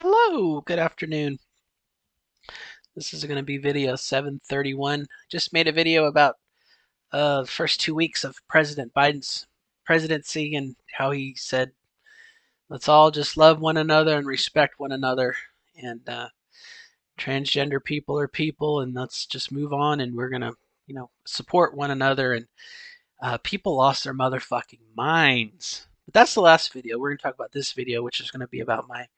Hello, good afternoon. This is going to be video 731. Just made a video about the first 2 weeks of President Biden's presidency and how he said, let's all just love one another and respect one another. And transgender people are people, and let's just move on. And we're going to, support one another. And people lost their motherfucking minds. But that's the last video. We're going to talk about this video, which is going to be about my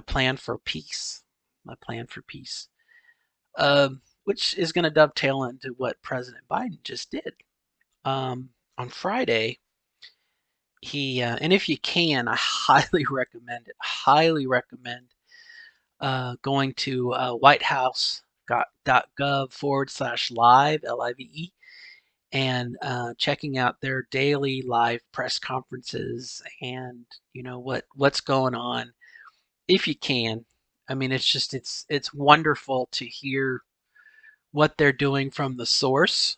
plan for peace. My plan for peace. Which is going to dovetail into what President Biden just did. On Friday, and if you can, I highly recommend it. Highly recommend going to whitehouse.gov/live, LIVE, and checking out their daily live press conferences and what's going on. If you can, I mean, it's wonderful to hear what they're doing from the source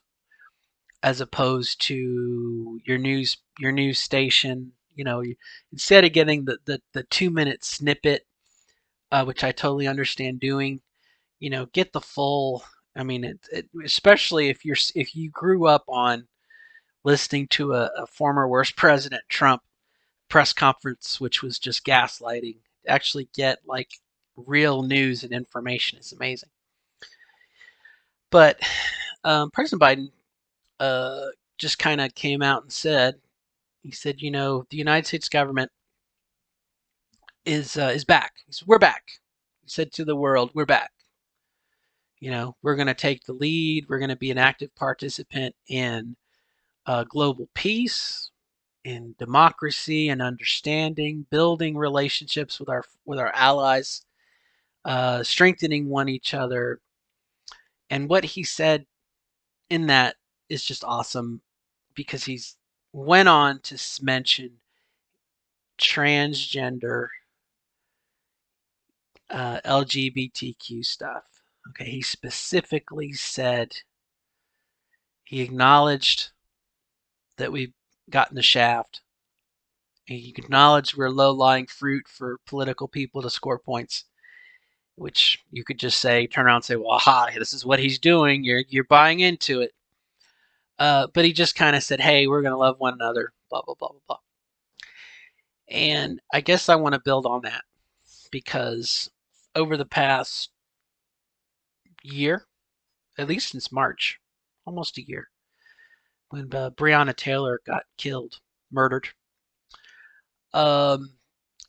as opposed to your news station. Instead of getting the 2 minute snippet, which I totally understand doing, get the full. I mean, especially if you grew up on listening to a former worst president Trump press conference, which was just gaslighting. Actually, get like real news and information is amazing. But President Biden just kind of came out and said, he said, the United States government is back. He said, we're back. He said to the world, we're back. We're going to take the lead. We're going to be an active participant in global peace, in democracy and understanding, building relationships with our allies, strengthening one each other. And what he said in that is just awesome because he's went on to mention transgender LGBTQ stuff. Okay, he specifically said he acknowledged that we've gotten the shaft. He acknowledged we're low-lying fruit for political people to score points, which you could just say, turn around and say, well, aha, this is what he's doing. You're buying into it. But he just kind of said, hey, we're going to love one another, blah, blah, blah, blah, blah. And I guess I want to build on that because over the past year, at least since March, almost a year, when Breonna Taylor got killed, murdered, um,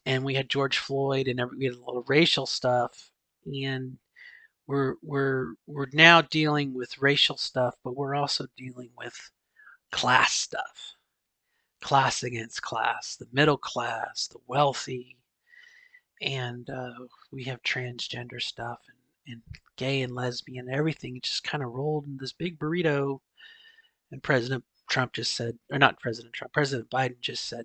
and we had George Floyd, and we had a lot of racial stuff, and we're now dealing with racial stuff, but we're also dealing with class stuff, class against class, the middle class, the wealthy, and we have transgender stuff and gay and lesbian, everything just kind of rolled in this big burrito. And President Trump just said, or not President Trump, President Biden just said,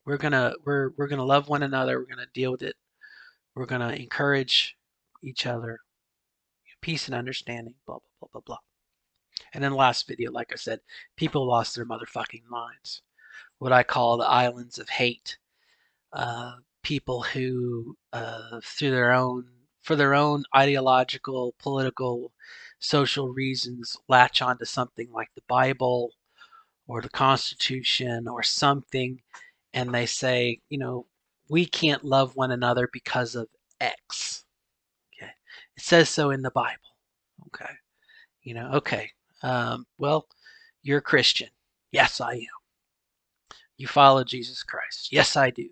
we're gonna love one another. We're gonna deal with it. We're gonna encourage each other, peace and understanding. Blah blah blah blah blah. And in the last video, like I said, people lost their motherfucking minds. What I call the islands of hate. People who, through for their own ideological, political, social reasons, latch onto something like the Bible or the Constitution or something, and they say, we can't love one another because of X. Okay, it says so in the Bible. Okay, okay. Well, you're a Christian. Yes, I am. You follow Jesus Christ. Yes, I do.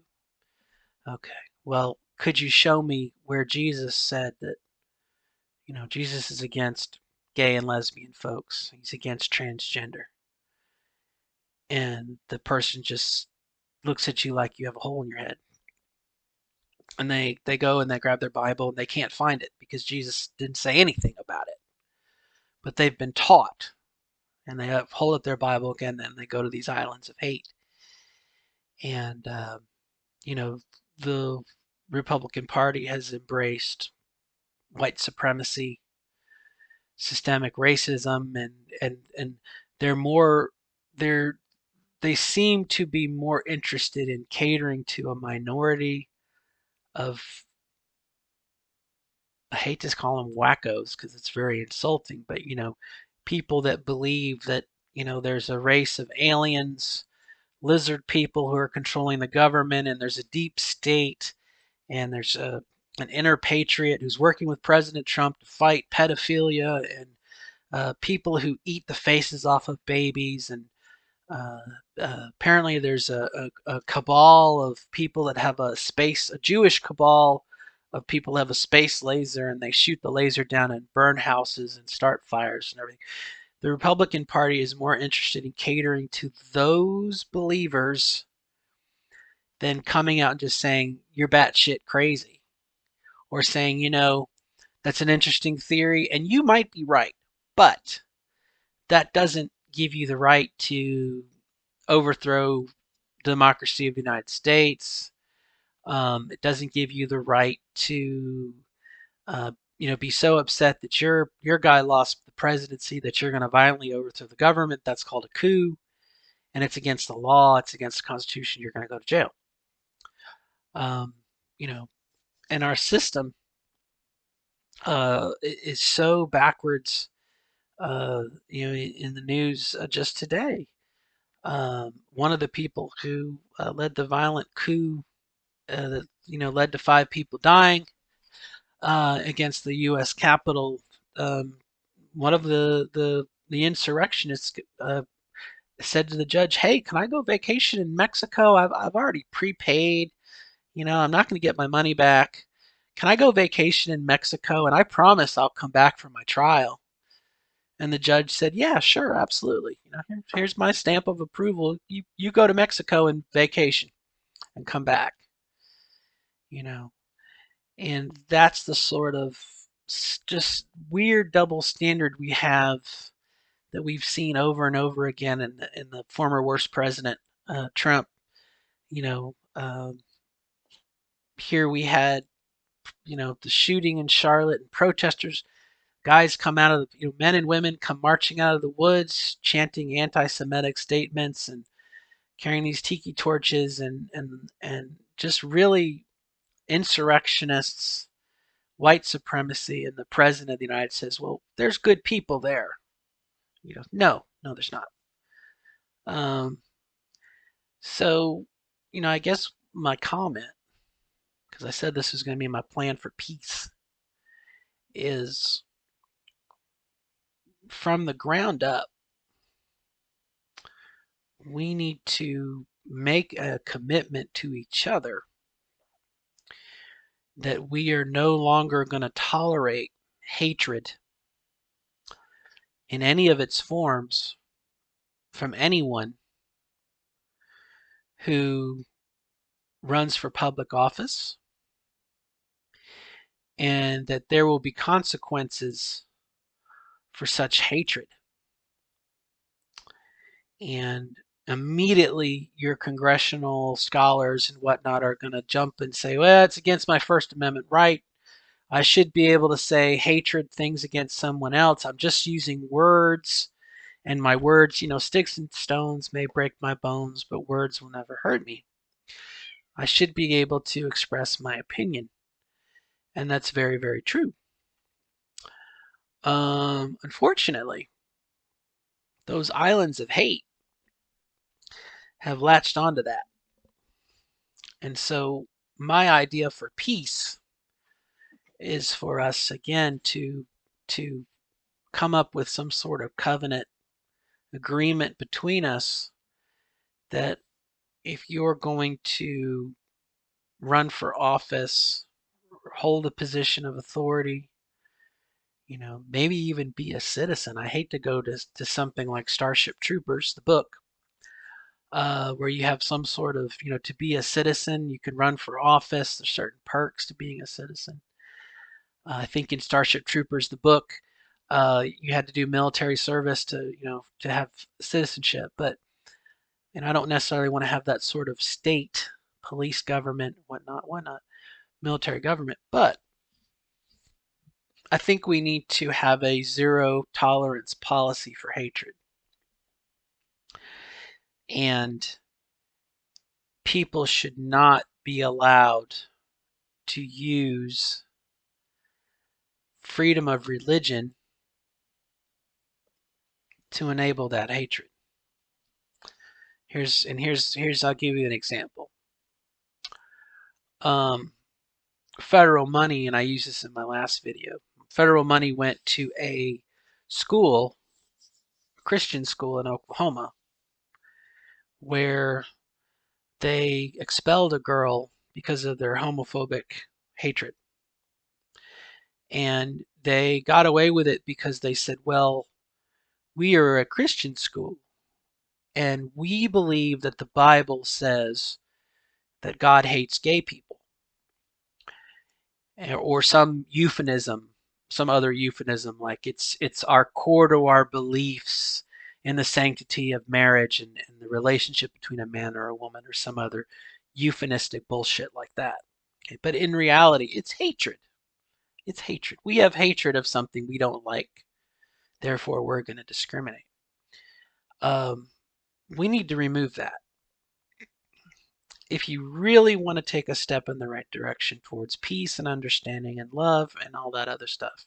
Okay. Well, could you show me where Jesus said that, Jesus is against gay and lesbian folks? He's against transgender. And the person just looks at you like you have a hole in your head. And they go and they grab their Bible and they can't find it because Jesus didn't say anything about it. But they've been taught. And they hold up their Bible again, and they go to these islands of hate. And, the Republican Party has embraced white supremacy, systemic racism, and they're more they're they seem to be more interested in catering to a minority of I hate to call them wackos because it's very insulting, but people that believe that there's a race of aliens, lizard people who are controlling the government, and there's a deep state, and there's an inner patriot who's working with President Trump to fight pedophilia, and people who eat the faces off of babies, and uh, apparently there's a cabal of people that have a Jewish cabal of people that have a space laser, and they shoot the laser down and burn houses and start fires and everything. The Republican Party is more interested in catering to those believers than coming out and just saying you're batshit crazy, or saying, that's an interesting theory and you might be right, but that doesn't give you the right to overthrow the democracy of the United States. It doesn't give you the right to, be so upset that your guy lost the presidency that you're going to violently overthrow the government. That's called a coup, and it's against the law. It's against the Constitution. You're going to go to jail. Um, you know, and our system is so backwards. In the news just today, one of the people who led the violent coup that led to 5 people dying against the U.S. Capitol. One of the insurrectionists said to the judge, "Hey, can I go vacation in Mexico? I've already prepaid. I'm not going to get my money back. Can I go vacation in Mexico? And I promise I'll come back for my trial." And the judge said, "Yeah, sure, absolutely. Here's my stamp of approval. You go to Mexico and vacation and come back." You know, and that's the sort of just weird double standard we have that we've seen over and over again in the former worst president Trump. You know, here we had the shooting in Charlotte, and protesters, guys come out of men and women come marching out of the woods, chanting anti-Semitic statements and carrying these tiki torches, and just really insurrectionists, white supremacy, and the president of the United States says, "Well, there's good people there." No, there's not. Um, so, I guess my comment, because I said this was going to be my plan for peace, is from the ground up, we need to make a commitment to each other that we are no longer going to tolerate hatred in any of its forms from anyone who runs for public office, and that there will be consequences for such hatred. And immediately your congressional scholars and whatnot are going to jump and say, well, it's against my First Amendment right. I should be able to say hatred things against someone else. I'm just using words, and my words, sticks and stones may break my bones, but words will never hurt me. I should be able to express my opinion. And that's very, very true. Unfortunately, those islands of hate have latched onto that. And so my idea for peace is for us again to come up with some sort of covenant agreement between us that if you're going to run for office or hold a position of authority, maybe even be a citizen. I hate to go to something like Starship Troopers, the book, where you have some sort of, to be a citizen, you can run for office. There's certain perks to being a citizen. I think in Starship Troopers, the book, you had to do military service to have citizenship. But I don't necessarily want to have that sort of state, police government, whatnot, military government. But I think we need to have a zero tolerance policy for hatred. And people should not be allowed to use freedom of religion to enable that hatred. Here's I'll give you an example. Um, federal money, and I used this in my last video. Federal money went to a school, Christian school in Oklahoma, where they expelled a girl because of their homophobic hatred. And they got away with it because they said, well, we are a Christian school and we believe that the Bible says that God hates gay people, or some euphemism, some other euphemism like it's our core to our beliefs in the sanctity of marriage and the relationship between a man or a woman, or some other euphemistic bullshit like that. Okay, but in reality, it's hatred. It's hatred. We have hatred of something we don't like, therefore we're going to discriminate. Um, we need to remove that. If you really want to take a step in the right direction towards peace and understanding and love and all that other stuff,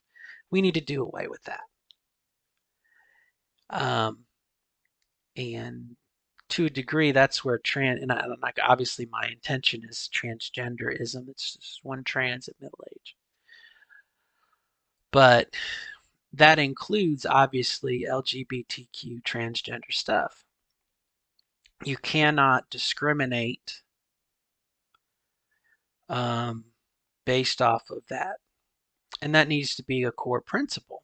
we need to do away with that. Um, and to a degree, that's where like obviously my intention is transgenderism. It's just one trans at middle age. But that includes obviously LGBTQ transgender stuff. You cannot discriminate um, based off of that. And that needs to be a core principle.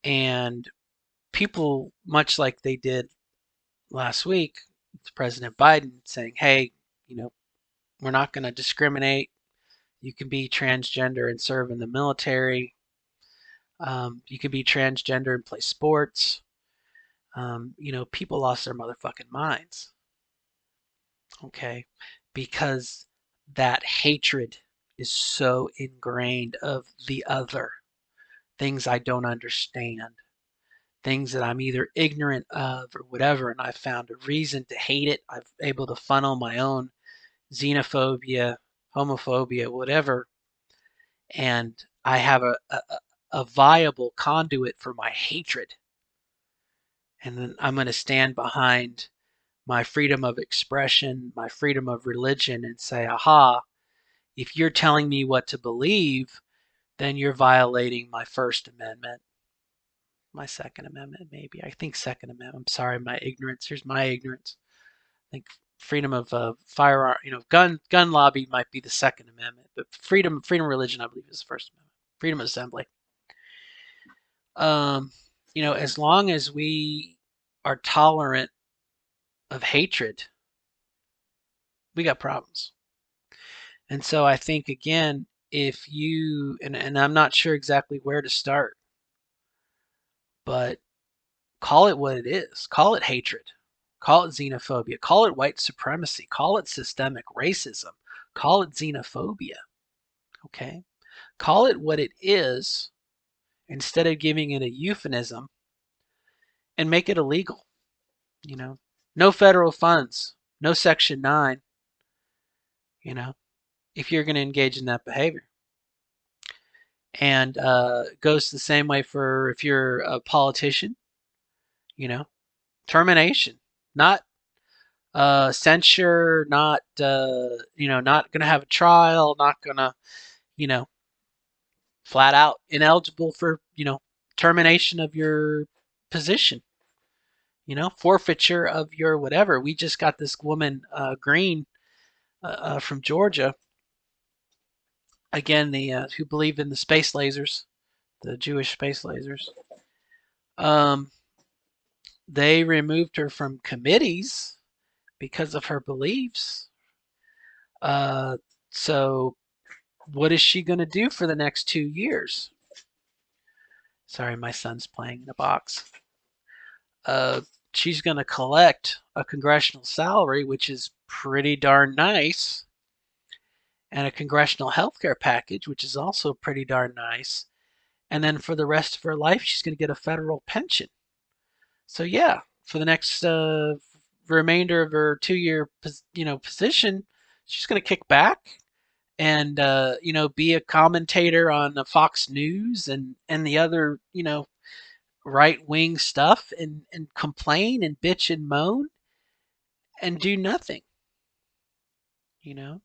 And people, much like they did last week, President Biden saying, hey, we're not going to discriminate. You can be transgender and serve in the military. You can be transgender and play sports. People lost their motherfucking minds. Okay? Because that hatred is so ingrained of the other, things I don't understand, things that I'm either ignorant of or whatever, and I've found a reason to hate it. I've able to funnel my own xenophobia, homophobia, whatever, and I have a viable conduit for my hatred. And then I'm going to stand behind my freedom of expression, my freedom of religion, and say, aha, if you're telling me what to believe, then you're violating my First Amendment, my Second Amendment, maybe. I think Second Amendment. I'm sorry, my ignorance. Here's my ignorance. I think freedom of firearm, gun lobby might be the Second Amendment, but freedom of religion, I believe, is the First Amendment. Freedom of assembly. Um, as long as we are tolerant of hatred, we got problems. And so I think again, if you and I'm not sure exactly where to start, but call it what it is. Call it hatred. Call it xenophobia. Call it white supremacy. Call it systemic racism. Call it xenophobia. Okay? Call it what it is instead of giving it a euphemism, and make it illegal. No federal funds, no Section 9, if you're going to engage in that behavior. And it goes the same way for if you're a politician, termination, not censure, not not going to have a trial, not going to, you know, flat out ineligible for, termination of your position, forfeiture of your whatever. We just got this woman, Green, from Georgia, again, the who believe in the space lasers, the Jewish space lasers. Um, they removed her from committees because of her beliefs. Uh, so what is she going to do for the next 2 years? Sorry, my son's playing in a box. She's going to collect a congressional salary, which is pretty darn nice, and a congressional health care package, which is also pretty darn nice. And then for the rest of her life, she's going to get a federal pension. So yeah, for the next remainder of her 2-year position, she's going to kick back and be a commentator on the Fox News and the other right wing stuff and complain and bitch and moan and do nothing. You know,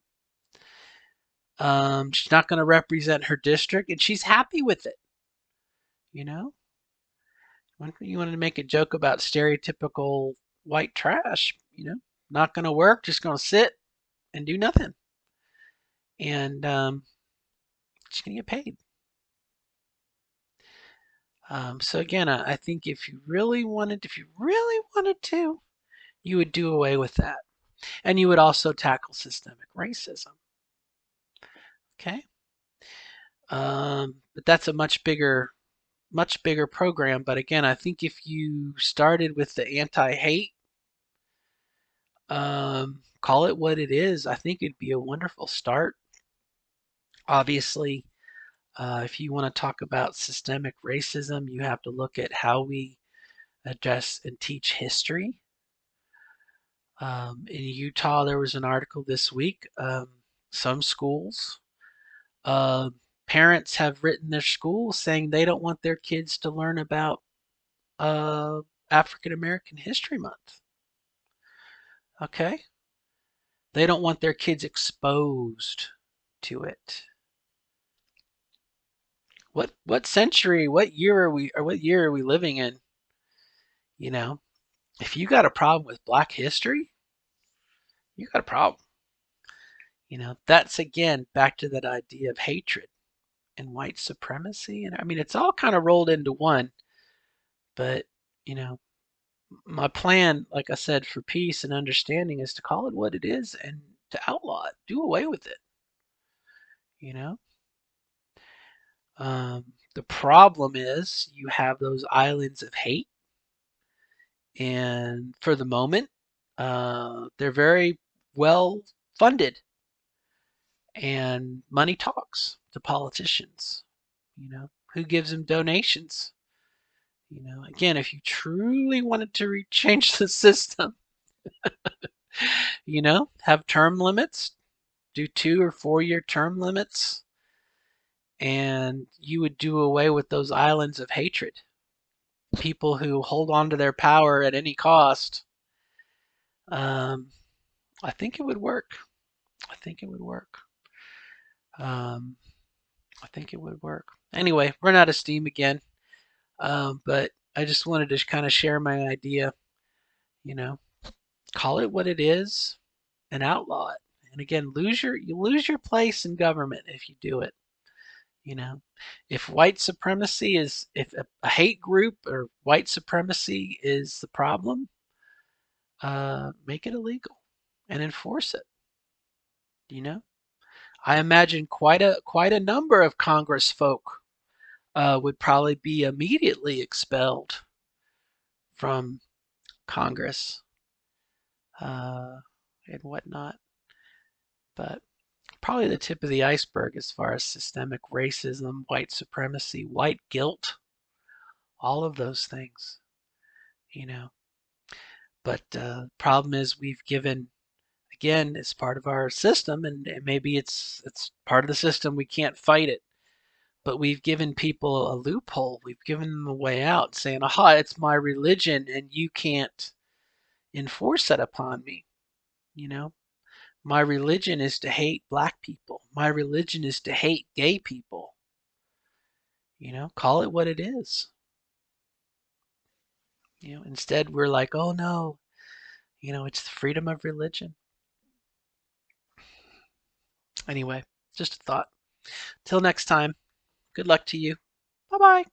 she's not going to represent her district, and she's happy with it. You know, when you wanted to make a joke about stereotypical white trash, not going to work, just going to sit and do nothing, and she's going to get paid. So again, I think if you really wanted to, you would do away with that, and you would also tackle systemic racism. Okay, but that's a much bigger program. But again, I think if you started with the anti-hate, call it what it is, I think it'd be a wonderful start. Obviously, if you want to talk about systemic racism, you have to look at how we address and teach history. In Utah, there was an article this week. Some schools, uh, parents have written their schools saying they don't want their kids to learn about uh, African American History Month. Okay, they don't want their kids exposed to it. What century, what year are we living in? You know, if you got a problem with Black history, you got a problem. That's again back to that idea of hatred and white supremacy. And I mean, it's all kind of rolled into one. But, you know, my plan, like I said, for peace and understanding is to call it what it is and to outlaw it, do away with it. You know, the problem is you have those islands of hate, and for the moment, they're very well funded, and money talks to politicians. Who gives them donations? Again, if you truly wanted to change the system, have term limits, do 2 or 4 year term limits, and you would do away with those islands of hatred. People who hold on to their power at any cost. Um, I think it would work. I think it would work. Um, I think it would work. Anyway, run out of steam again. But I just wanted to kind of share my idea. You know, call it what it is and outlaw it. And again, you lose your place in government if you do it. You know, if white supremacy is if a hate group or white supremacy is the problem, make it illegal and enforce it. You know, I imagine quite a number of Congress folk would probably be immediately expelled from Congress and whatnot. But probably the tip of the iceberg as far as systemic racism, white supremacy, white guilt, all of those things, you know. But problem is we've given, again, it's part of our system, and maybe it's part of the system. We can't fight it, but we've given people a loophole. We've given them a way out, saying, "Aha, it's my religion, and you can't enforce that upon me." You know, my religion is to hate black people. My religion is to hate gay people. Call it what it is. Instead we're like, oh no, it's the freedom of religion. Anyway, just a thought. Till next time, good luck to you. Bye bye.